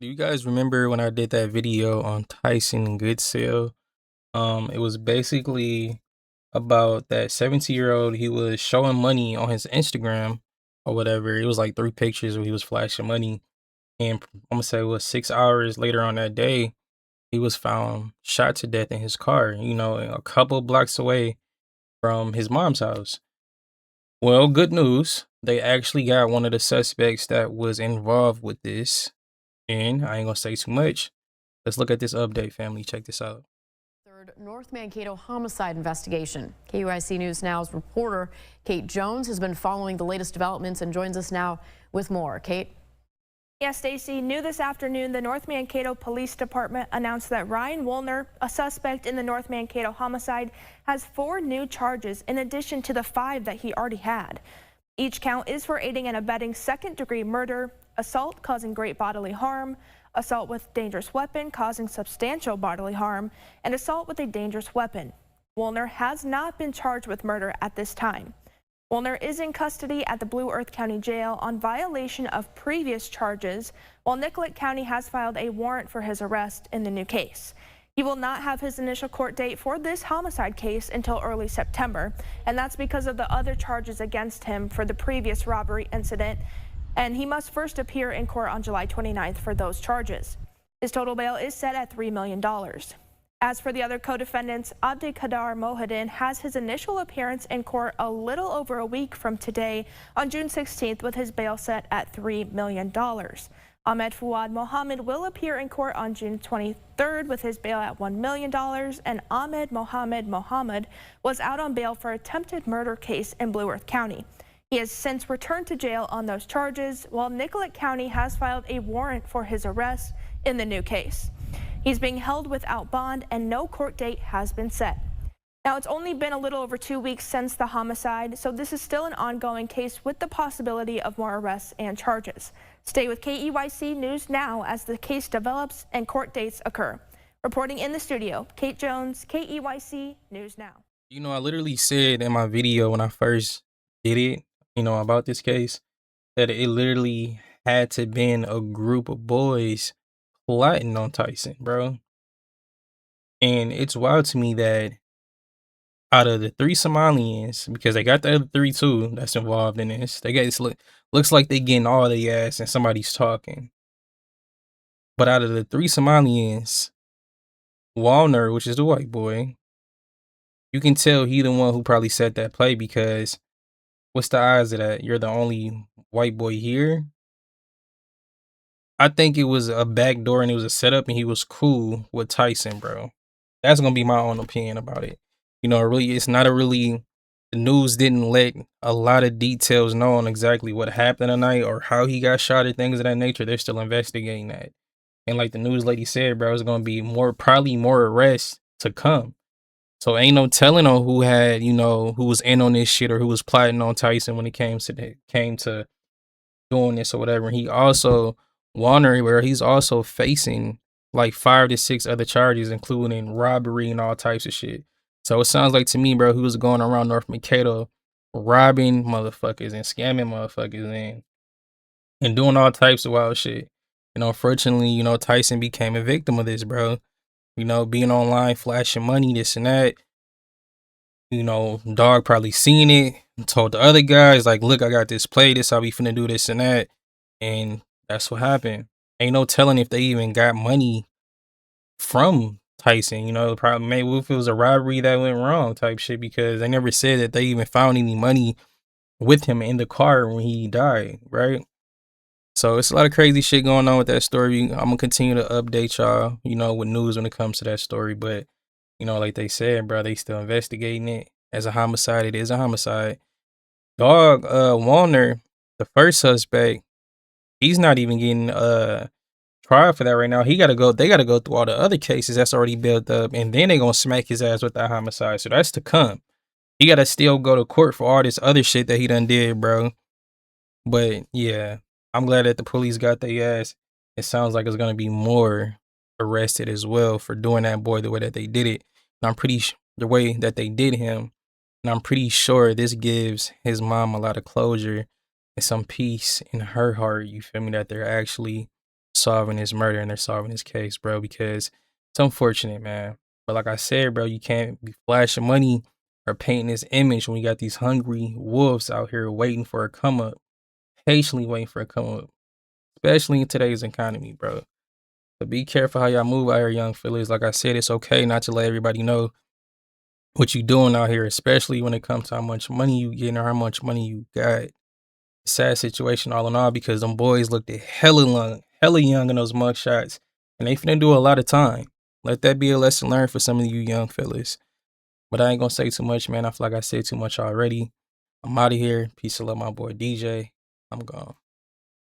Do you guys remember when I did that video on Tyson and Goodsell? It was basically about that 17-year-old. He was showing money on his Instagram or whatever. It was like 3 pictures where he was flashing money. And I'm gonna say it was 6 hours later on that day, he was found shot to death in his car, a couple blocks away from his mom's house. Well, good news. They actually got one of the suspects that was involved with this. And I ain't gonna say too much. Let's look at this update, family. Check this out. Third North Mankato homicide investigation. KUIC News Now's reporter Kate Jones has been following the latest developments and joins us now with more. Kate? Yes, Stacy, new this afternoon, the North Mankato Police Department announced that Ryan Woolner, a suspect in the North Mankato homicide, has 4 new charges in addition to the 5 that he already had. Each count is for aiding and abetting second-degree murder, assault causing great bodily harm, assault with dangerous weapon causing substantial bodily harm, and assault with a dangerous weapon. Woolner has not been charged with murder at this time. Woolner is in custody at the Blue Earth County Jail on violation of previous charges, while Nicollet County has filed a warrant for his arrest in the new case. He will not have his initial court date for this homicide case until early September, and that's because of the other charges against him for the previous robbery incident, and he must first appear in court on July 29th for those charges. His total bail is set at $3 million. As for the other co-defendants, Abdelkader Mohadin has his initial appearance in court a little over a week from today on June 16th with his bail set at $3 million. Ahmed Fouad Mohammed will appear in court on June 23rd with his bail at $1 million, and Ahmed Mohammed was out on bail for attempted murder case in Blue Earth County. He has since returned to jail on those charges, while Nicollet County has filed a warrant for his arrest in the new case. He's being held without bond and no court date has been set. Now, it's only been a little over 2 weeks since the homicide, so this is still an ongoing case with the possibility of more arrests and charges. Stay with KEYC News Now as the case develops and court dates occur. Reporting in the studio, Kate Jones, KEYC News Now. I literally said in my video when I first did it, about this case, that it literally had to been a group of boys plotting on Tyson, bro. And it's wild to me that out of the 3 Somalians, because they got the other 3 too that's involved in this, they guys looks like they getting all their ass and somebody's talking. But out of the 3 Somalians, Walner, which is the white boy, you can tell he the one who probably set that play, because what's the odds of that? You're the only white boy here. I think it was a backdoor and it was a setup, and he was cool with Tyson, bro. That's gonna be my own opinion about it. Really, it's not a really. The news didn't let a lot of details know on exactly what happened tonight or how he got shot or things of that nature. They're still investigating that. And like the news lady said, bro, it's gonna be probably more arrests to come. So ain't no telling on who had, who was in on this shit or who was plotting on Tyson when it came to doing this or whatever. And he also Warner, where he's also facing like 5 to 6 other charges, including robbery and all types of shit. So it sounds like to me, bro, he was going around North Mankato robbing motherfuckers and scamming motherfuckers and doing all types of wild shit. Unfortunately, Tyson became a victim of this, bro. Being online, flashing money, this and that. Dog probably seen it and told the other guys, like, look, I got this play, this how we finna do this and that. And that's what happened. Ain't no telling if they even got money from Tyson. Probably maybe if it was a robbery that went wrong type shit, because they never said that they even found any money with him in the car when he died, right? So it's a lot of crazy shit going on with that story. I'm gonna continue to update y'all, with news when it comes to that story. But, like they said, bro, they still investigating it. As a homicide, it is a homicide. Dog, Warner, the first suspect, he's not even getting trial for that right now. They gotta go through all the other cases that's already built up, and then they gonna smack his ass with that homicide. So that's to come. He gotta still go to court for all this other shit that he done did, bro. But yeah, I'm glad that the police got their ass. It sounds like it's gonna be more arrested as well for doing that boy the way that they did it. And I'm pretty the way that they did him. And I'm pretty sure this gives his mom a lot of closure and some peace in her heart. You feel me? That they're actually solving this murder and they're solving this case, bro, because it's unfortunate, man. But like I said, bro, you can't be flashing money or painting this image when you got these hungry wolves out here waiting for a come up, patiently waiting for a come up, especially in today's economy, bro. So be careful how y'all move out here, young fellas. Like I said, it's okay not to let everybody know what you doing out here, especially when it comes to how much money you getting or how much money you got. Sad situation all in all, because them boys looked at hella young in those mug shots, and they finna do a lot of time. Let that be a lesson learned for some of you young fellas. But I ain't gonna say too much, man. I feel like I said too much already. I'm out of here. Peace and love, my boy DJ. I'm gone.